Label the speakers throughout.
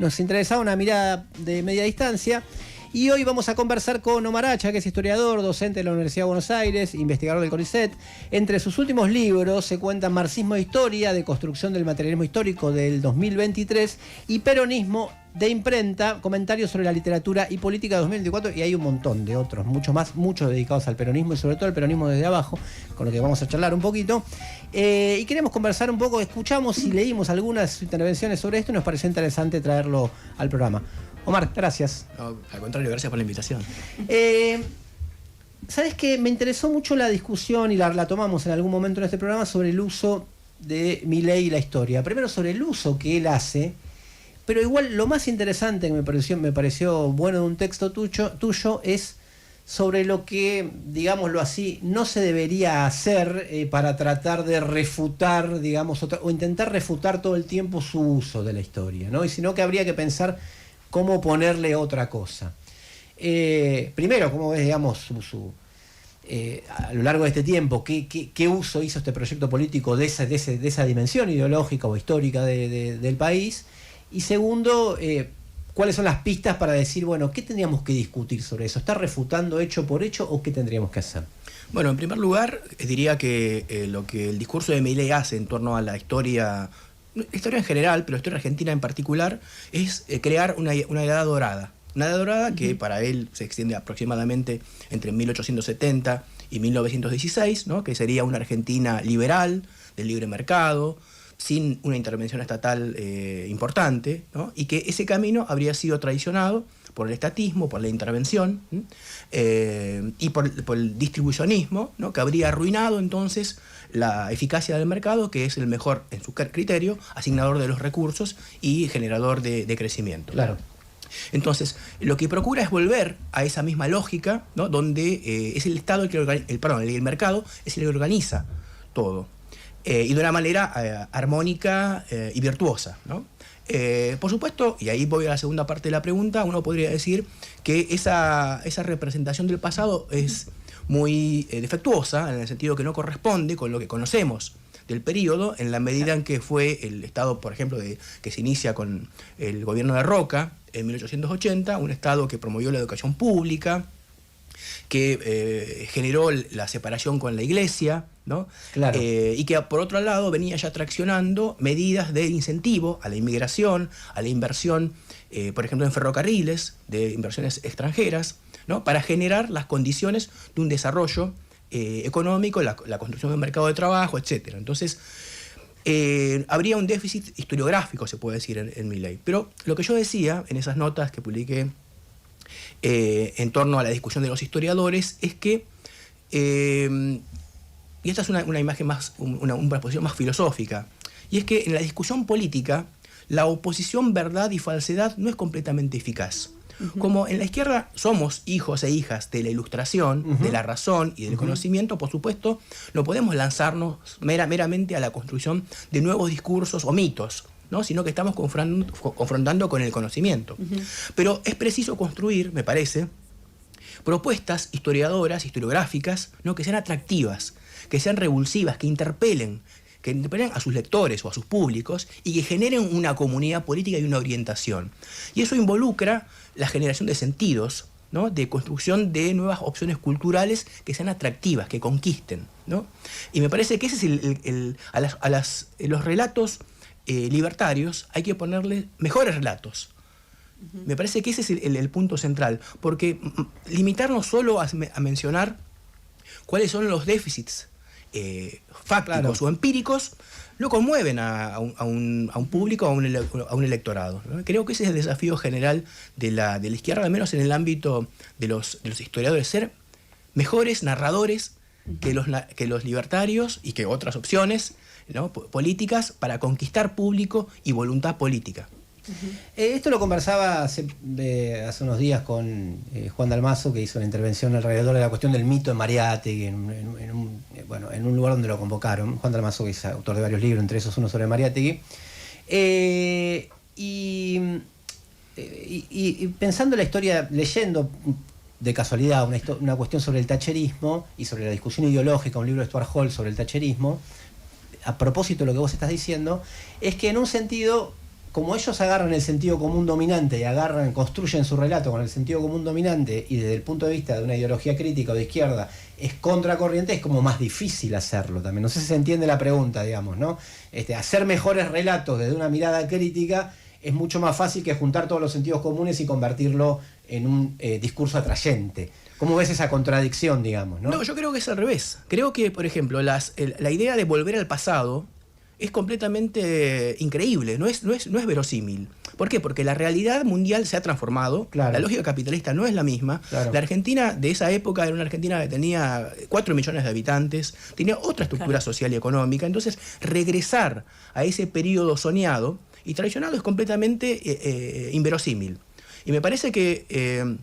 Speaker 1: nos interesaba una mirada de media distancia. Y hoy vamos a conversar con Omar Hacha, que es historiador, docente de la Universidad de Buenos Aires, investigador del CONICET. Entre sus últimos libros se cuentan Marxismo e Historia, de construcción del materialismo histórico del 2023, y Peronismo de imprenta, comentarios sobre la literatura y política de 2024, y hay un montón de otros, mucho más, muchos dedicados al peronismo y sobre todo al peronismo desde abajo, con lo que vamos a charlar un poquito. Y queremos conversar un poco, escuchamos y leímos algunas intervenciones sobre esto y nos pareció interesante traerlo al programa. Omar, gracias.
Speaker 2: No, al contrario, gracias por la invitación.
Speaker 1: ¿Sabes qué? Me interesó mucho la discusión, y la tomamos en algún momento en este programa, sobre el uso de Milei y la historia. Primero sobre el uso que él hace, pero igual lo más interesante que me pareció bueno de un texto tuyo es sobre lo que, digámoslo así, no se debería hacer para tratar de refutar, digamos, o intentar refutar todo el tiempo su uso de la historia, ¿no? Y sino que habría que pensar cómo ponerle otra cosa. Primero, cómo ves, digamos, a lo largo de este tiempo, qué uso hizo este proyecto político de esa dimensión ideológica o histórica del país. Y segundo, cuáles son las pistas para decir, bueno, ¿qué tendríamos que discutir sobre eso? ¿Está refutando hecho por hecho o qué tendríamos que hacer?
Speaker 2: Bueno, en primer lugar, diría que lo que el discurso de Milei hace en torno a la historia en general, pero la historia argentina en particular, es crear una edad dorada. Una edad dorada que para él se extiende aproximadamente entre 1870 y 1916, ¿no? Que sería una Argentina liberal, de libre mercado, sin una intervención estatal importante, ¿no? Y que ese camino habría sido traicionado por el estatismo, por la intervención y por el distribucionismo, ¿no? Que habría arruinado entonces la eficacia del mercado, que es el mejor, en su criterio, asignador de los recursos y generador de crecimiento.
Speaker 1: Claro.
Speaker 2: Entonces, lo que procura es volver a esa misma lógica, ¿no? Donde es el Estado el mercado es el que organiza todo. Y de una manera armónica y virtuosa, ¿no? Por supuesto, y ahí voy a la segunda parte de la pregunta, uno podría decir que esa representación del pasado es muy defectuosa, en el sentido que no corresponde con lo que conocemos del periodo, en la medida en que fue el Estado, por ejemplo, que se inicia con el gobierno de Roca en 1880, un Estado que promovió la educación pública, que generó la separación con la Iglesia, ¿no?
Speaker 1: Claro.
Speaker 2: Y que por otro lado venía ya traccionando medidas de incentivo a la inmigración, a la inversión, por ejemplo, en ferrocarriles, de inversiones extranjeras, ¿no? Para generar las condiciones de un desarrollo económico, la construcción del mercado de trabajo, etc. Entonces, habría un déficit historiográfico, se puede decir, en Milei. Pero lo que yo decía en esas notas que publiqué en torno a la discusión de los historiadores es que, y esta es una imagen más, una posición más filosófica, y es que en la discusión política la oposición verdad y falsedad no es completamente eficaz. Como en la izquierda somos hijos e hijas de la ilustración, de la razón y del conocimiento, por supuesto, no podemos lanzarnos meramente a la construcción de nuevos discursos o mitos, ¿no? Sino que estamos confrontando con el conocimiento. Pero es preciso construir, me parece, propuestas historiográficas, ¿no? Que sean atractivas, que sean revulsivas, que interpelen a sus lectores o a sus públicos y que generen una comunidad política y una orientación. Y eso involucra la generación de sentidos, ¿no? De construcción de nuevas opciones culturales que sean atractivas, que conquisten, ¿no? Y me parece que ese es los relatos libertarios hay que ponerle mejores relatos. Me parece que ese es el punto central, porque limitarnos solo a mencionar cuáles son los déficits fácticos o empíricos no conmueven a un público, a un electorado, ¿no? Creo que ese es el desafío general de la izquierda, al menos en el ámbito de los historiadores, ser mejores narradores que los libertarios y que otras opciones, ¿no? Políticas para conquistar público y voluntad política.
Speaker 1: Esto lo conversaba hace unos días con Juan Dalmaso, que hizo una intervención alrededor de la cuestión del mito de Mariátegui en un lugar donde lo convocaron. Juan Dalmaso, que es autor de varios libros, entre esos uno sobre Mariátegui. Y pensando en la historia, leyendo de casualidad una cuestión sobre el thatcherismo y sobre la discusión ideológica, un libro de Stuart Hall sobre el thatcherismo, a propósito de lo que vos estás diciendo, es que en un sentido como ellos agarran el sentido común dominante y construyen su relato con el sentido común dominante, y desde el punto de vista de una ideología crítica o de izquierda es contracorriente, es como más difícil hacerlo también. No sé si se entiende la pregunta, digamos, ¿no? Hacer mejores relatos desde una mirada crítica es mucho más fácil que juntar todos los sentidos comunes y convertirlo en un discurso atrayente. ¿Cómo ves esa contradicción, digamos, no?
Speaker 2: No, yo creo que es al revés. Creo que, por ejemplo, la idea de volver al pasado es completamente increíble, no es verosímil. ¿Por qué? Porque la realidad mundial se ha transformado,
Speaker 1: claro.
Speaker 2: La lógica capitalista no es la misma. Claro. La Argentina de esa época era una Argentina que tenía 4 millones de habitantes, tenía otra estructura social y económica, entonces regresar a ese periodo soñado y traicionado es completamente inverosímil. Y me parece que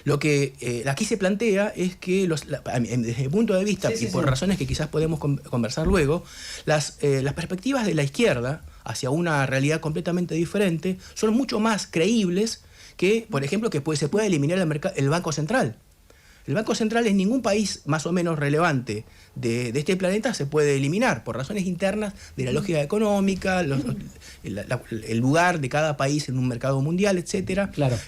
Speaker 2: lo que aquí se plantea es que, desde mi punto de vista, y por razones que quizás podemos conversar luego, las perspectivas de la izquierda hacia una realidad completamente diferente son mucho más creíbles que, por ejemplo, que se puede eliminar el Banco Central. El Banco Central en ningún país más o menos relevante de este planeta se puede eliminar por razones internas de la lógica económica, el lugar de cada país en un mercado mundial, etc.
Speaker 1: Claro.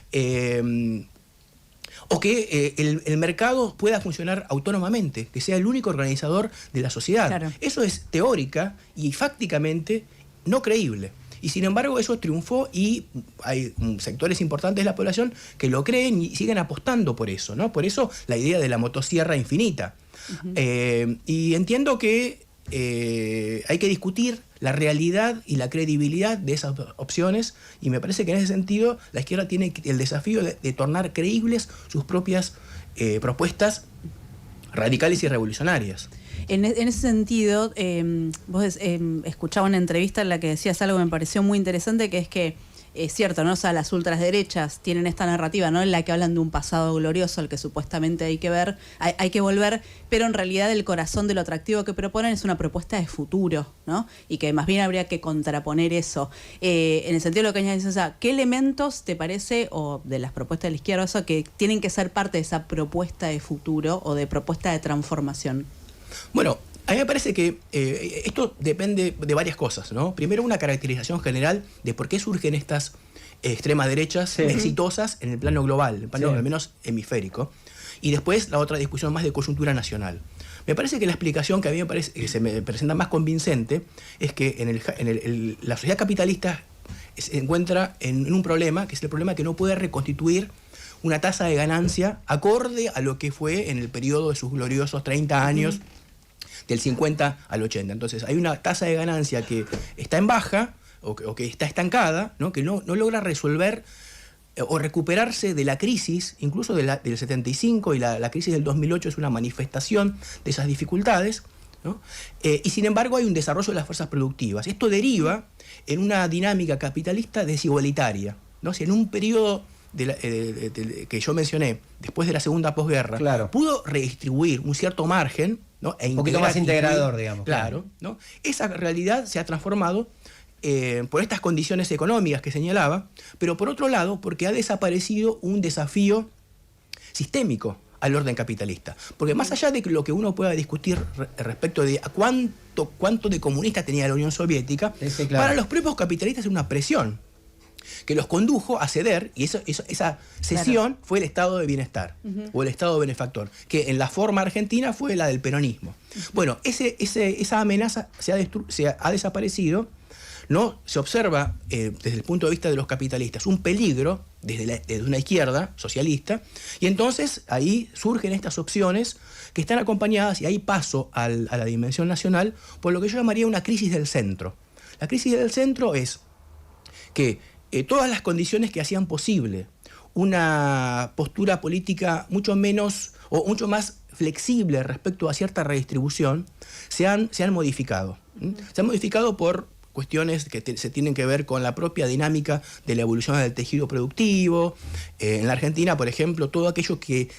Speaker 2: O que el mercado pueda funcionar autónomamente, que sea el único organizador de la sociedad. Claro. Eso es teórica y fácticamente no creíble. Y sin embargo eso triunfó y hay sectores importantes de la población que lo creen y siguen apostando por eso, ¿no? Por eso la idea de la motosierra infinita. Y entiendo que hay que discutir la realidad y la credibilidad de esas opciones, y me parece que en ese sentido la izquierda tiene el desafío de tornar creíbles sus propias propuestas radicales y revolucionarias.
Speaker 3: En ese sentido, vos escuchaba una entrevista en la que decías algo que me pareció muy interesante, que es que es cierto, ¿no? O sea, las ultraderechas tienen esta narrativa, ¿no? En la que hablan de un pasado glorioso al que supuestamente hay que volver, pero en realidad el corazón de lo atractivo que proponen es una propuesta de futuro, ¿no? Y que más bien habría que contraponer eso. En el sentido de lo que añades, o sea, ¿qué elementos te parece, o de las propuestas de la izquierda, eso, que tienen que ser parte de esa propuesta de futuro o de propuesta de transformación?
Speaker 2: Bueno, a mí me parece que esto depende de varias cosas, ¿no? Primero, una caracterización general de por qué surgen estas extremas derechas exitosas en el plano global, en el plano al menos hemisférico. Y después la otra discusión más de coyuntura nacional. Me parece que la explicación que a mí me parece que se me presenta más convincente es que la sociedad capitalista se encuentra en un problema, que es el problema que no puede reconstituir una tasa de ganancia acorde a lo que fue en el periodo de sus gloriosos 30 años, del 50 al 80. Entonces hay una tasa de ganancia que está en baja o que está estancada, ¿no? Que no logra resolver o recuperarse de la crisis, incluso del 75, y la crisis del 2008 es una manifestación de esas dificultades, ¿no? Y sin embargo hay un desarrollo de las fuerzas productivas. Esto deriva en una dinámica capitalista desigualitaria, ¿no? Si en un periodo que yo mencioné, después de la segunda posguerra,
Speaker 1: claro,
Speaker 2: pudo redistribuir un cierto margen, ¿no?
Speaker 1: Un poquito más integrador, digamos.
Speaker 2: Claro, ¿no? Esa realidad se ha transformado por estas condiciones económicas que señalaba, pero por otro lado, porque ha desaparecido un desafío sistémico al orden capitalista. Porque más allá de lo que uno pueda discutir respecto de cuánto de comunista tenía la Unión Soviética, claro, para los propios capitalistas es una presión que los condujo a ceder, y esa cesión, claro, fue el estado de bienestar, o el estado benefactor, que en la forma argentina fue la del peronismo. Bueno, esa amenaza se ha desaparecido, ¿no? Se observa desde el punto de vista de los capitalistas un peligro desde una izquierda socialista, y entonces ahí surgen estas opciones que están acompañadas, y ahí paso a la dimensión nacional, por lo que yo llamaría una crisis del centro. La crisis del centro es que todas las condiciones que hacían posible una postura política mucho menos o mucho más flexible respecto a cierta redistribución se han modificado. Se han modificado por cuestiones que se tienen que ver con la propia dinámica de la evolución del tejido productivo. En la Argentina, por ejemplo, todo aquello que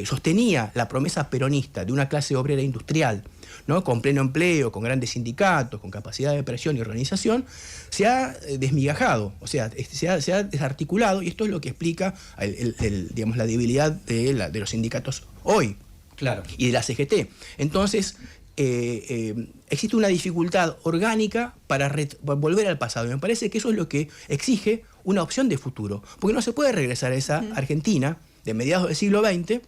Speaker 2: sostenía la promesa peronista de una clase obrera industrial, ¿no? Con pleno empleo, con grandes sindicatos, con capacidad de presión y organización, se ha desmigajado, o sea, se ha desarticulado, y esto es lo que explica digamos, la debilidad de los sindicatos hoy,
Speaker 1: claro,
Speaker 2: y de la CGT. Entonces, existe una dificultad orgánica para volver al pasado. Y me parece que eso es lo que exige una opción de futuro. Porque no se puede regresar a esa Argentina de mediados del siglo XX,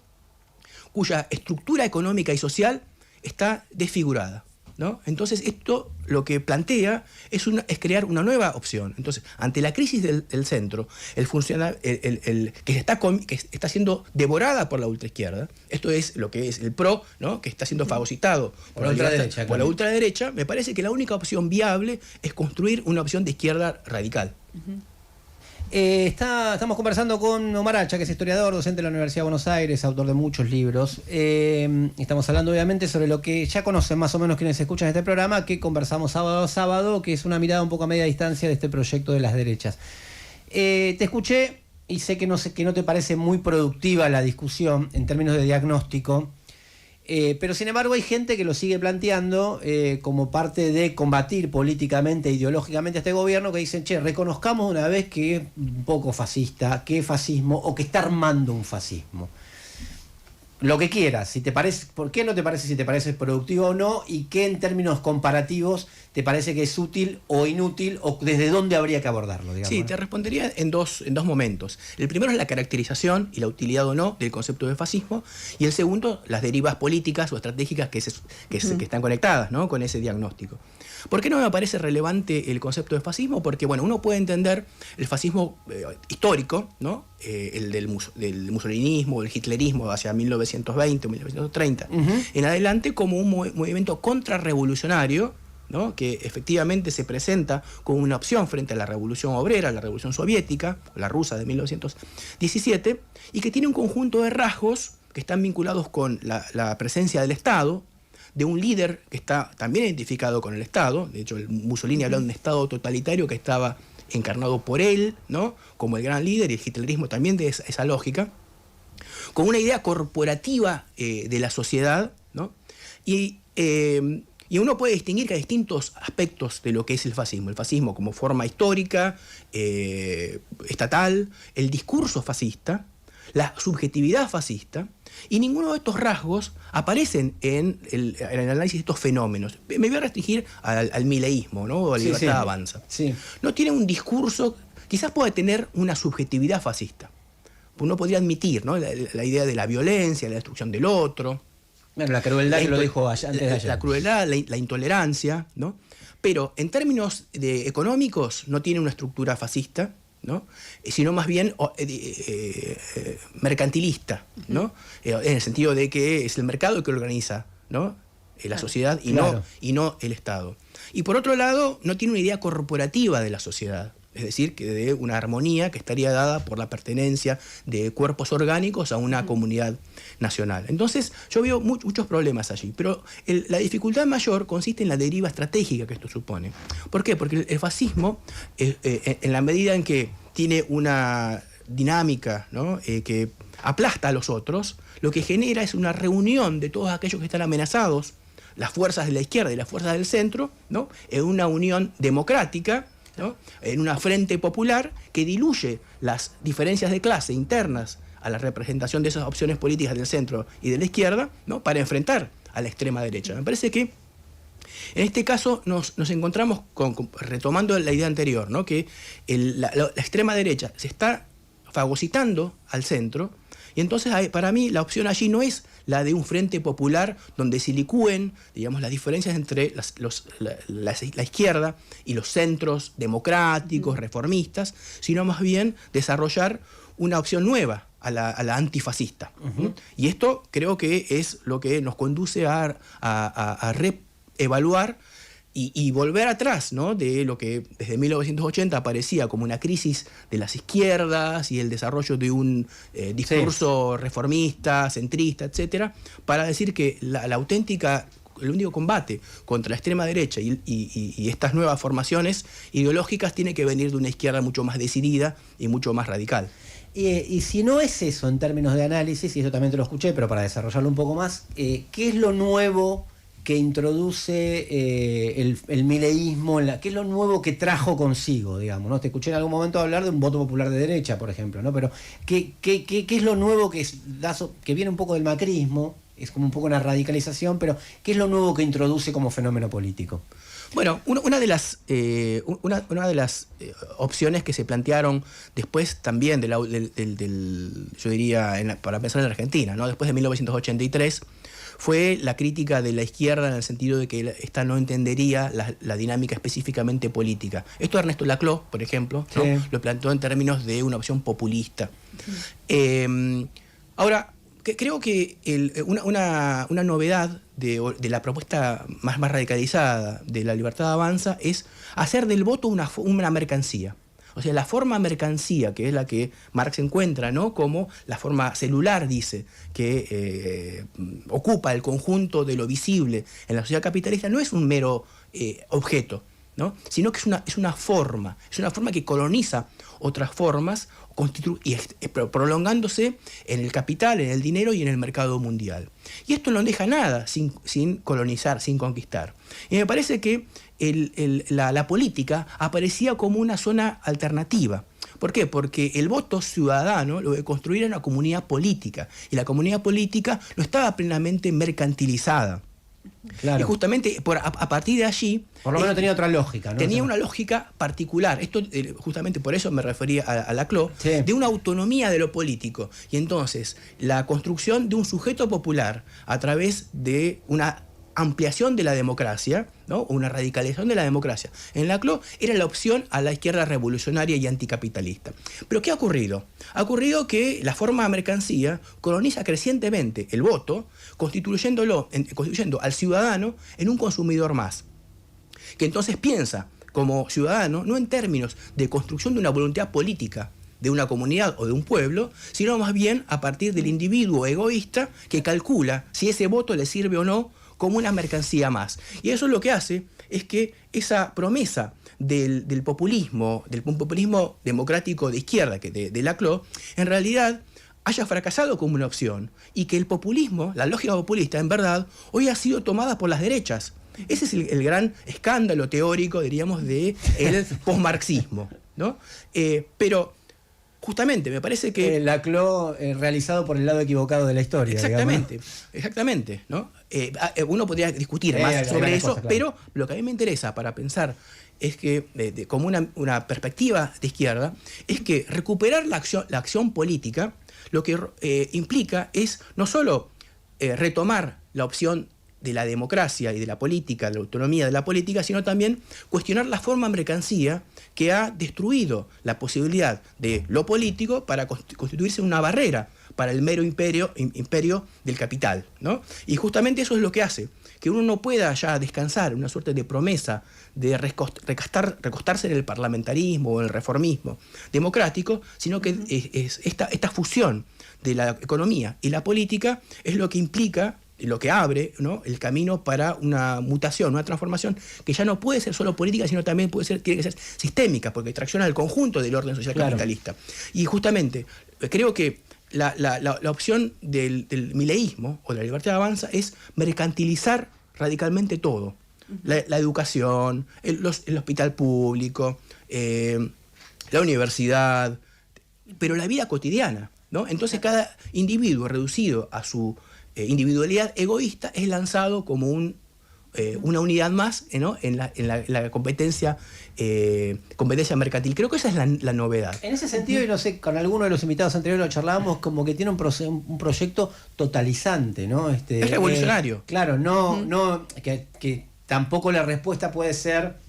Speaker 2: cuya estructura económica y social está desfigurada, ¿no? Entonces esto lo que plantea es crear una nueva opción. Entonces, ante la crisis del centro, que está siendo devorada por la ultraizquierda, esto es lo que es el PRO, ¿no? Que está siendo fagocitado por la ultraderecha, me parece que la única opción viable es construir una opción de izquierda radical.
Speaker 1: Estamos conversando con Omar Hacha, que es historiador, docente de la Universidad de Buenos Aires, autor de muchos libros. Estamos hablando obviamente sobre lo que ya conocen más o menos quienes escuchan este programa, que conversamos sábado a sábado, que es una mirada un poco a media distancia de este proyecto de las derechas. Te escuché y sé que no te parece muy productiva la discusión en términos de diagnóstico, pero sin embargo hay gente que lo sigue planteando como parte de combatir políticamente, ideológicamente a este gobierno, que dicen, che, reconozcamos una vez que es un poco fascista, que es fascismo o que está armando un fascismo. Lo que quieras, si te parece, ¿por qué no te parece si te parece productivo o no? Y qué en términos comparativos te parece que es útil o inútil, o desde dónde habría que abordarlo, digamos.
Speaker 2: Sí, te respondería en dos momentos. El primero es la caracterización y la utilidad o no del concepto de fascismo, y el segundo, las derivas políticas o estratégicas que están conectadas, ¿no?, con ese diagnóstico. ¿Por qué no me parece relevante el concepto de fascismo? Porque, bueno, uno puede entender el fascismo histórico, ¿no?, el del mussolinismo, el hitlerismo hacia 1920 o 1930 en adelante, como un movimiento contrarrevolucionario, ¿no?, que efectivamente se presenta como una opción frente a la revolución obrera, la revolución soviética, la rusa de 1917, y que tiene un conjunto de rasgos que están vinculados con la presencia del Estado, de un líder que está también identificado con el Estado. De hecho, el Mussolini hablaba de un Estado totalitario que estaba encarnado por él, ¿no?, como el gran líder, y el hitlerismo también de esa lógica, con una idea corporativa de la sociedad, ¿no? Y uno puede distinguir que hay distintos aspectos de lo que es el fascismo. El fascismo como forma histórica, estatal, el discurso fascista, la subjetividad fascista, y ninguno de estos rasgos aparecen en el análisis de estos fenómenos. Me voy a restringir al mileísmo, ¿no?, o a la Libertad Avanza.
Speaker 1: Sí.
Speaker 2: No tiene un discurso, quizás puede tener una subjetividad fascista. Uno podría admitir, ¿no?, la idea de la violencia, la destrucción del otro.
Speaker 1: Bueno, la crueldad que lo dijo antes de ayer.
Speaker 2: La crueldad, la intolerancia, ¿no? Pero en términos económicos no tiene una estructura fascista, ¿no?, sino más bien mercantilista, ¿no? En el sentido de que es el mercado el que organiza, ¿no?, la sociedad y no el Estado. Y por otro lado, no tiene una idea corporativa de la sociedad. Es decir, que de una armonía que estaría dada por la pertenencia de cuerpos orgánicos a una comunidad nacional. Entonces, yo veo muchos problemas allí, pero la dificultad mayor consiste en la deriva estratégica que esto supone. ¿Por qué? Porque el fascismo, en la medida en que tiene una dinámica, ¿no?, que aplasta a los otros, lo que genera es una reunión de todos aquellos que están amenazados, las fuerzas de la izquierda y las fuerzas del centro, ¿no?, en una unión democrática, ¿no?, en una frente popular que diluye las diferencias de clase internas a la representación de esas opciones políticas del centro y de la izquierda, ¿no?, para enfrentar a la extrema derecha. Me parece que en este caso nos encontramos retomando la idea anterior, ¿no?, que la extrema derecha se está fagocitando al centro, y entonces para mí la opción allí no es la de un frente popular donde se licúen, digamos, las diferencias entre la izquierda y los centros democráticos, reformistas, sino más bien desarrollar una opción nueva a la antifascista. Y esto creo que es lo que nos conduce a reevaluar y volver atrás, ¿no?, de lo que desde 1980 aparecía como una crisis de las izquierdas y el desarrollo de un discurso reformista, centrista, etcétera, para decir que el único combate contra la extrema derecha y estas nuevas formaciones ideológicas tiene que venir de una izquierda mucho más decidida y mucho más radical.
Speaker 1: Y si no es eso en términos de análisis, y eso también te lo escuché, pero para desarrollarlo un poco más, ¿qué es lo nuevo que introduce el mileísmo, qué es lo nuevo que trajo consigo, digamos, ¿no? Te escuché en algún momento hablar de un voto popular de derecha, por ejemplo, ¿no? Pero ¿qué es lo nuevo que viene un poco del macrismo, es como un poco una radicalización, pero ¿qué es lo nuevo que introduce como fenómeno político?
Speaker 2: Bueno, una de las opciones que se plantearon después también yo diría, para pensar en la Argentina, ¿no? Después de 1983, fue la crítica de la izquierda en el sentido de que esta no entendería la dinámica específicamente política. Esto Ernesto Laclau, por ejemplo, ¿no?
Speaker 1: Sí.
Speaker 2: Lo planteó en términos de una opción populista. Ahora, creo que una novedad de la propuesta más radicalizada de La Libertad Avanza es hacer del voto una mercancía. O sea, la forma mercancía, que es la que Marx encuentra, ¿no? Como la forma celular, dice, que ocupa el conjunto de lo visible en la sociedad capitalista, no es un mero objeto, ¿no? Sino que es una forma que coloniza otras formas y prolongándose en el capital, en el dinero y en el mercado mundial. Y esto no deja nada sin colonizar, sin conquistar. Y me parece que la política aparecía como una zona alternativa. ¿Por qué? Porque el voto ciudadano lo de construir era una comunidad política, y la comunidad política no estaba plenamente mercantilizada.
Speaker 1: Claro.
Speaker 2: Y justamente a partir de allí...
Speaker 1: Por lo menos tenía otra lógica, ¿no?
Speaker 2: Tenía una lógica particular. Esto justamente por eso me refería a Laclau,
Speaker 1: Sí.
Speaker 2: de una autonomía de lo político. Y entonces, la construcción de un sujeto popular a través de una ampliación de la democracia, ¿no? Una radicalización de la democracia. En Laclau era la opción a la izquierda revolucionaria y anticapitalista. Pero ¿qué ha ocurrido? Ha ocurrido que la forma de mercancía coloniza crecientemente el voto, constituyendo al ciudadano en un consumidor más, que entonces piensa como ciudadano no en términos de construcción de una voluntad política de una comunidad o de un pueblo, sino más bien a partir del individuo egoísta que calcula si ese voto le sirve o no como una mercancía más. Y eso lo que hace es que esa promesa del populismo democrático de izquierda, de Laclau, en realidad haya fracasado como una opción, y que el populismo, la lógica populista, en verdad, hoy ha sido tomada por las derechas. Ese es el gran escándalo teórico, diríamos, del posmarxismo, ¿no? Pero justamente me parece que...
Speaker 1: Laclau realizado por el lado equivocado de la historia.
Speaker 2: Exactamente, ¿no? Uno podría discutir más sobre eso, claro. Pero lo que a mí me interesa para pensar es que, como una perspectiva de izquierda, es que recuperar la acción política lo que implica es no solo retomar la opción de la democracia y de la política, de la autonomía de la política, sino también cuestionar la forma mercancía que ha destruido la posibilidad de lo político para constituirse una barrera para el mero imperio del capital, ¿no? Y justamente eso es lo que hace que uno no pueda ya descansar en una suerte de promesa de recostarse en el parlamentarismo o en el reformismo democrático, sino que esta fusión de la economía y la política es lo que implica, lo que abre, ¿no?, el camino para una mutación, una transformación que ya no puede ser solo política, sino también tiene que ser sistémica, porque tracciona el conjunto del orden social capitalista. Y justamente creo que la opción del mileísmo o de La Libertad Avanza es mercantilizar radicalmente todo. La educación, el hospital público, la universidad, pero la vida cotidiana, ¿no? Entonces cada individuo reducido a su individualidad egoísta es lanzado como una unidad más, ¿no?, en la competencia mercantil. Creo que esa es la novedad.
Speaker 1: En ese sentido, y no sé, con alguno de los invitados anteriores lo charlábamos, como que tiene un proyecto totalizante, ¿no?
Speaker 2: Es revolucionario.
Speaker 1: Claro, que tampoco la respuesta puede ser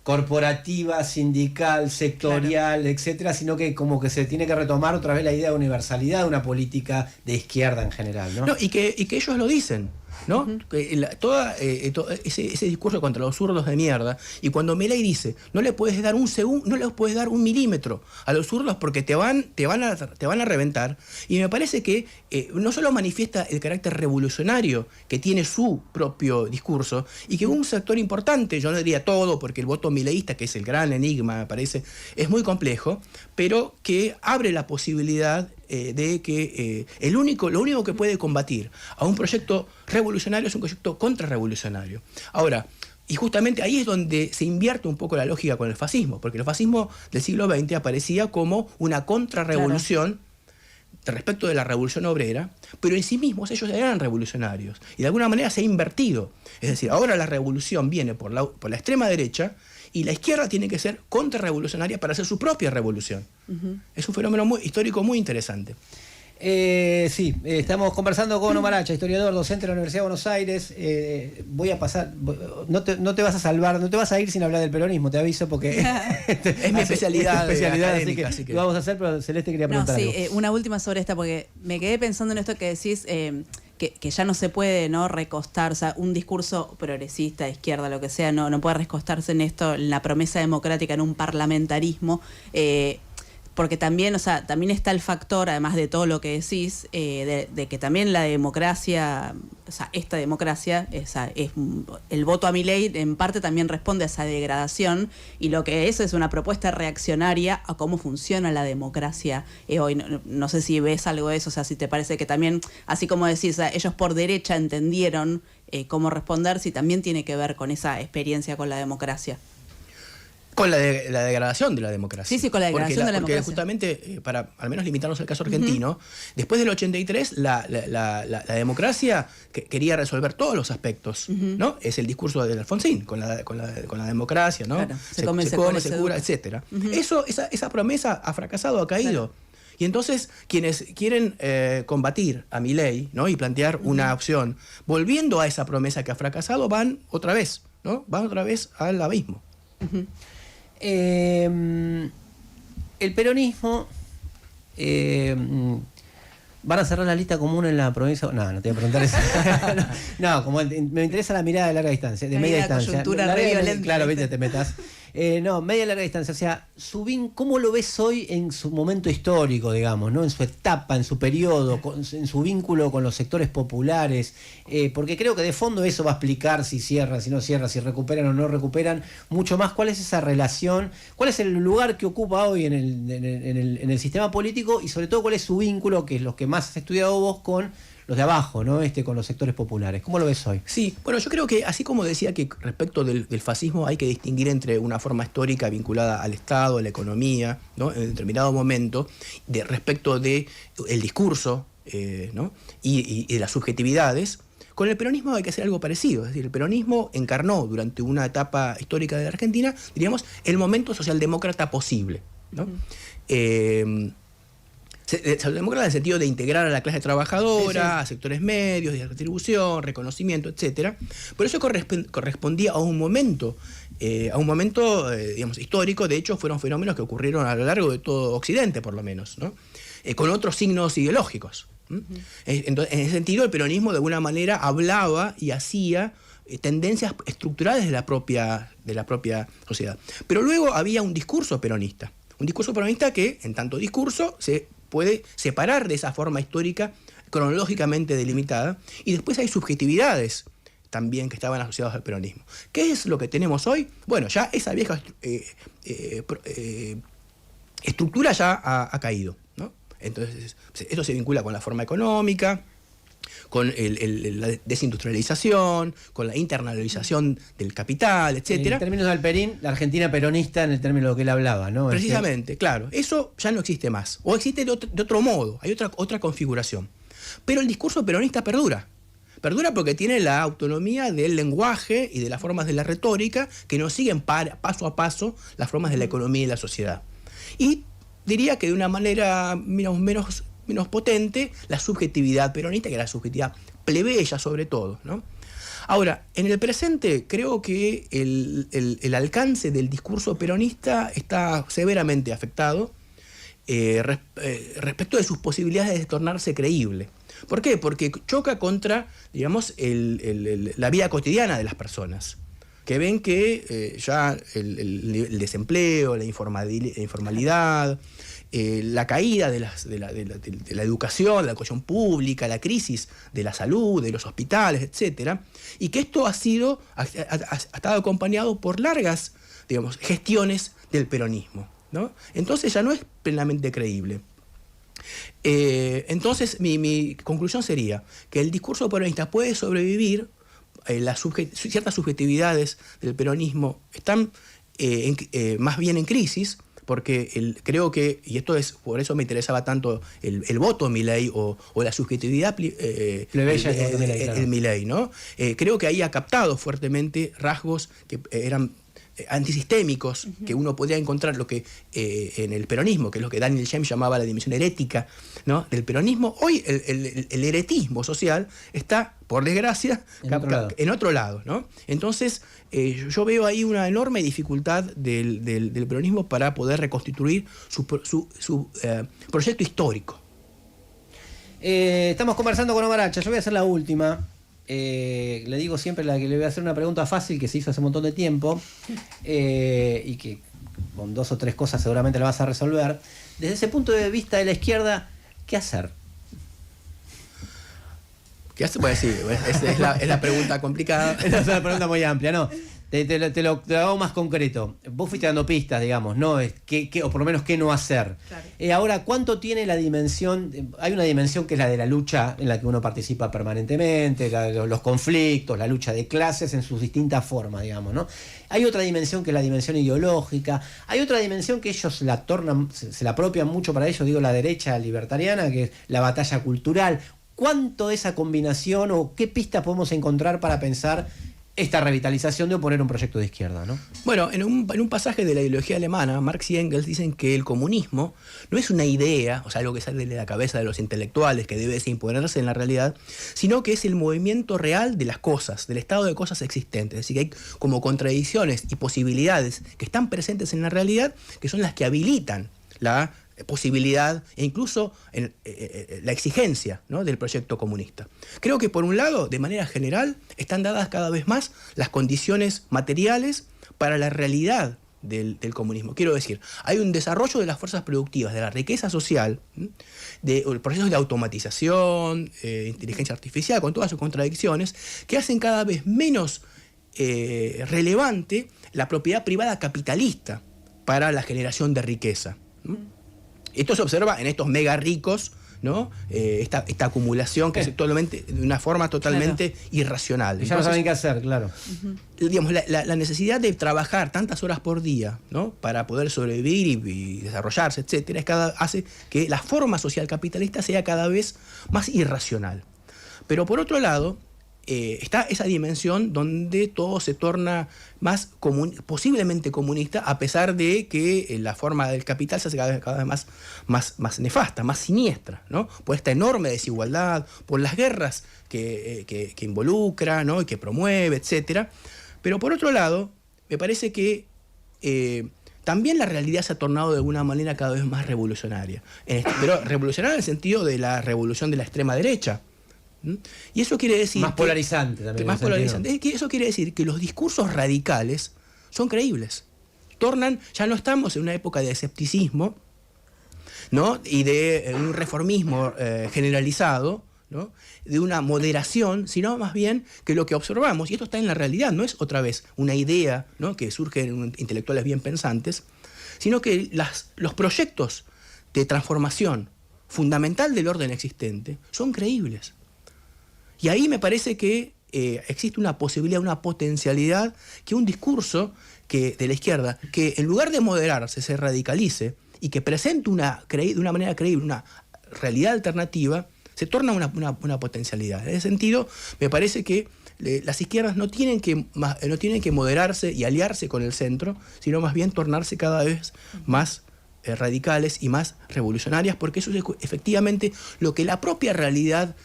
Speaker 1: corporativa, sindical, sectorial, claro, etcétera, sino que como que se tiene que retomar otra vez la idea de universalidad de una política de izquierda en general, ¿no?
Speaker 2: Y que ellos lo dicen, ¿no? Ese discurso contra los zurdos de mierda, y cuando Milei dice no le puedes dar un milímetro a los zurdos porque te van a reventar, y me parece que no solo manifiesta el carácter revolucionario que tiene su propio discurso, y que un sector importante, yo no diría todo porque el voto mileísta, que es el gran enigma, me parece, es muy complejo, pero que abre la posibilidad de que lo único que puede combatir a un proyecto revolucionario es un proyecto contrarrevolucionario. Ahora, y justamente ahí es donde se invierte un poco la lógica con el fascismo, porque el fascismo del siglo XX aparecía como una contrarrevolución, claro, respecto de la revolución obrera, pero en sí mismos ellos eran revolucionarios. Y de alguna manera se ha invertido. Es decir, ahora la revolución viene por la extrema derecha y la izquierda tiene que ser contrarrevolucionaria para hacer su propia revolución. Es un fenómeno histórico muy interesante.
Speaker 1: Sí, estamos conversando con Omar Hacha, historiador, docente de la Universidad de Buenos Aires. Voy a pasar, no te vas a salvar, no te vas a ir sin hablar del peronismo, te aviso, porque
Speaker 2: es mi especialidad,
Speaker 1: así que lo vamos a hacer, pero Celeste quería preguntar algo.
Speaker 3: Una última sobre esta, porque me quedé pensando en esto que decís, que ya no se puede, ¿no?, recostar, o sea, un discurso progresista, izquierda, lo que sea, no puede recostarse en esto, en la promesa democrática, en un parlamentarismo, porque también, o sea, también está el factor, además de todo lo que decís, de que también la democracia, o sea, esta democracia, el voto a Milei en parte también responde a esa degradación, y lo que es una propuesta reaccionaria a cómo funciona la democracia hoy. No sé si ves algo de eso, o sea, si te parece que también, así como decís, o sea, ellos por derecha entendieron cómo responder, si también tiene que ver con esa experiencia con la democracia.
Speaker 2: Con la degradación de la democracia.
Speaker 3: Sí, con la degradación de la democracia.
Speaker 2: Porque justamente, para al menos limitarnos al caso argentino, después del 83, la democracia quería resolver todos los aspectos, ¿no? Es el discurso de Alfonsín, con la democracia, ¿no?
Speaker 3: Claro,
Speaker 2: se come, se cura, etc. Esa promesa ha fracasado, ha caído. Claro. Y entonces, quienes quieren combatir a Milei, ¿no?, y plantear una opción, volviendo a esa promesa que ha fracasado, van otra vez, ¿no? Van otra vez al abismo.
Speaker 1: El peronismo, ¿van a cerrar la lista común en la provincia? No te voy a preguntar eso. No, como me interesa la mirada de larga distancia, de media distancia. Claro, viste, te metas. Media y larga distancia. O sea, ¿cómo lo ves hoy en su momento histórico, digamos, ¿no? En su etapa, en su periodo, en su vínculo con los sectores populares? Porque creo que de fondo eso va a explicar si cierra, si no cierra, si recuperan o no recuperan. Mucho más, ¿cuál es esa relación? ¿Cuál es el lugar que ocupa hoy en el sistema político? Y sobre todo, ¿cuál es su vínculo, que es lo que más has estudiado vos, con los de abajo, ¿no? Con los sectores populares? ¿Cómo lo ves hoy?
Speaker 2: Sí, bueno, yo creo que así como decía que respecto del fascismo hay que distinguir entre una forma histórica vinculada al Estado, a la economía, ¿no?, en determinado momento, respecto del discurso, ¿no?, y de las subjetividades. Con el peronismo hay que hacer algo parecido. Es decir, el peronismo encarnó durante una etapa histórica de la Argentina, diríamos, el momento socialdemócrata posible, ¿no? Socialdemócrata en el sentido de integrar a la clase trabajadora, a sectores medios, de retribución, reconocimiento, etc. Por eso correspondía a un momento, digamos, histórico. De hecho, fueron fenómenos que ocurrieron a lo largo de todo Occidente, por lo menos, ¿no? Con otros signos ideológicos. Entonces, en ese sentido, el peronismo de alguna manera hablaba y hacía tendencias estructurales de la propia sociedad. Pero luego había un discurso peronista que, en tanto discurso, se puede separar de esa forma histórica cronológicamente delimitada, y después hay subjetividades también que estaban asociadas al peronismo. ¿Qué es lo que tenemos hoy? Bueno, ya esa vieja estructura ya ha caído, ¿no? Entonces, esto se vincula con la forma económica, con la desindustrialización, con la internalización del capital, etc.
Speaker 1: En términos de Alperín, la Argentina peronista, en el término de lo que él hablaba, ¿no?
Speaker 2: Precisamente, claro. Eso ya no existe más. O existe de otro modo, hay otra configuración. Pero el discurso peronista perdura. Perdura porque tiene la autonomía del lenguaje y de las formas de la retórica que nos siguen paso a paso las formas de la economía y la sociedad. Y diría que de una manera menos potente, la subjetividad peronista, que era la subjetividad plebeya sobre todo, ¿no? Ahora, en el presente creo que el alcance del discurso peronista está severamente afectado respecto de sus posibilidades de tornarse creíble. ¿Por qué? Porque choca contra, digamos, la vida cotidiana de las personas, que ven que ya el desempleo, la informalidad, la caída de la educación, la educación pública, la crisis de la salud, de los hospitales, etc. Y que esto ha estado acompañado por largas, digamos, gestiones del peronismo, ¿no? Entonces ya no es plenamente creíble. Entonces mi conclusión sería que el discurso peronista puede sobrevivir, ciertas subjetividades del peronismo están más bien en crisis, porque creo que, y esto es, por eso me interesaba tanto el voto Milei o la subjetividad el Milei, ¿no? Creo que ahí ha captado fuertemente rasgos que eran antisistémicos, que uno podría encontrar lo que en el peronismo, que es lo que Daniel James llamaba la dimensión herética, ¿no?, del peronismo. Hoy el heretismo social está, por desgracia, en otro lado, ¿no? Entonces yo veo ahí una enorme dificultad del peronismo para poder reconstituir su proyecto histórico.
Speaker 1: Estamos conversando con Omar Hacha. Yo voy a hacer la última. Le digo siempre la que le voy a hacer una pregunta fácil que se hizo hace un montón de tiempo y que con 2 o 3 cosas seguramente la vas a resolver. Desde ese punto de vista de la izquierda, ¿qué hacer?
Speaker 2: ¿Qué hacer? Pues sí, es la pregunta complicada.
Speaker 1: Esa es una pregunta muy amplia, ¿no? Te lo hago más concreto. Vos fuiste dando pistas, digamos, ¿no? O por lo menos qué no hacer. Claro. Ahora, ¿cuánto tiene la dimensión? Hay una dimensión que es la de la lucha en la que uno participa permanentemente, los conflictos, la lucha de clases en sus distintas formas, digamos, ¿no? Hay otra dimensión que es la dimensión ideológica. Hay otra dimensión que ellos la tornan, se la apropian mucho para ellos, digo, la derecha libertariana, que es la batalla cultural. ¿Cuánto esa combinación o qué pistas podemos encontrar para pensar esta revitalización de oponer un proyecto de izquierda, ¿no?
Speaker 2: Bueno, en un pasaje de la ideología alemana, Marx y Engels dicen que el comunismo no es una idea, o sea, algo que sale de la cabeza de los intelectuales que debe imponerse en la realidad, sino que es el movimiento real de las cosas, del estado de cosas existentes. Es decir, que hay como contradicciones y posibilidades que están presentes en la realidad, que son las que habilitan la posibilidad e incluso la exigencia, ¿no?, del proyecto comunista. Creo que por un lado, de manera general, están dadas cada vez más las condiciones materiales para la realidad del comunismo. Quiero decir, hay un desarrollo de las fuerzas productivas, de la riqueza social, de procesos de automatización, inteligencia artificial, con todas sus contradicciones, que hacen cada vez menos relevante la propiedad privada capitalista para la generación de riqueza. Esto se observa en estos mega ricos, ¿no? Esta acumulación que es totalmente, de una forma totalmente irracional.
Speaker 1: Ya no saben qué hacer, claro.
Speaker 2: Digamos, la necesidad de trabajar tantas horas por día, ¿no?, para poder sobrevivir y desarrollarse, etcétera, hace que la forma social capitalista sea cada vez más irracional. Pero por otro lado, está esa dimensión donde todo se torna más posiblemente comunista, a pesar de que la forma del capital se hace cada vez más nefasta, más siniestra, ¿no?, por esta enorme desigualdad, por las guerras que involucra, ¿no?, y que promueve, etcétera. Pero por otro lado, me parece que también la realidad se ha tornado de alguna manera cada vez más revolucionaria. Pero revolucionaria en el sentido de la revolución de la extrema derecha. Y eso quiere decir...
Speaker 1: Más polarizante también.
Speaker 2: Más polarizante. Eso quiere decir que los discursos radicales son creíbles. Ya no estamos en una época de escepticismo, ¿no?, y de un reformismo generalizado, ¿no?, de una moderación, sino más bien que lo que observamos, y esto está en la realidad, no es otra vez una idea, ¿no?, que surge en intelectuales bien pensantes, sino que los proyectos de transformación fundamental del orden existente son creíbles. Y ahí me parece que existe una posibilidad, una potencialidad, que un discurso de la izquierda, que en lugar de moderarse, se radicalice y que presente de una manera creíble una realidad alternativa, se torna una potencialidad. En ese sentido, me parece que las izquierdas no tienen que moderarse y aliarse con el centro, sino más bien tornarse cada vez más radicales y más revolucionarias, porque eso es efectivamente lo que la propia realidad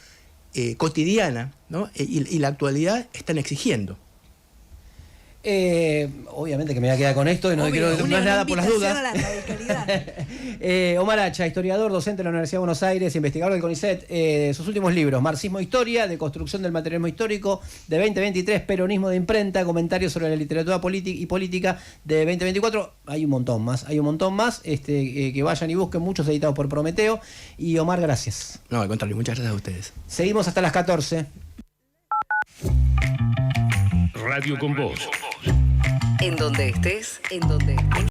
Speaker 2: cotidiana, ¿no?, y la actualidad están exigiendo.
Speaker 1: Obviamente que me voy a quedar con esto y no quiero más nada por las dudas. Omar Hacha, historiador, docente de la Universidad de Buenos Aires, investigador del CONICET, sus últimos libros: Marxismo e Historia, de construcción del materialismo histórico, de 2023, Peronismo de imprenta, comentarios sobre la literatura y política, de 2024. Hay un montón más, que vayan y busquen, muchos editados por Prometeo. Y Omar, gracias.
Speaker 2: No, al contrario, muchas gracias a ustedes.
Speaker 1: Seguimos hasta las 14.
Speaker 4: Radio con Voz.
Speaker 5: En donde estés, en donde estés.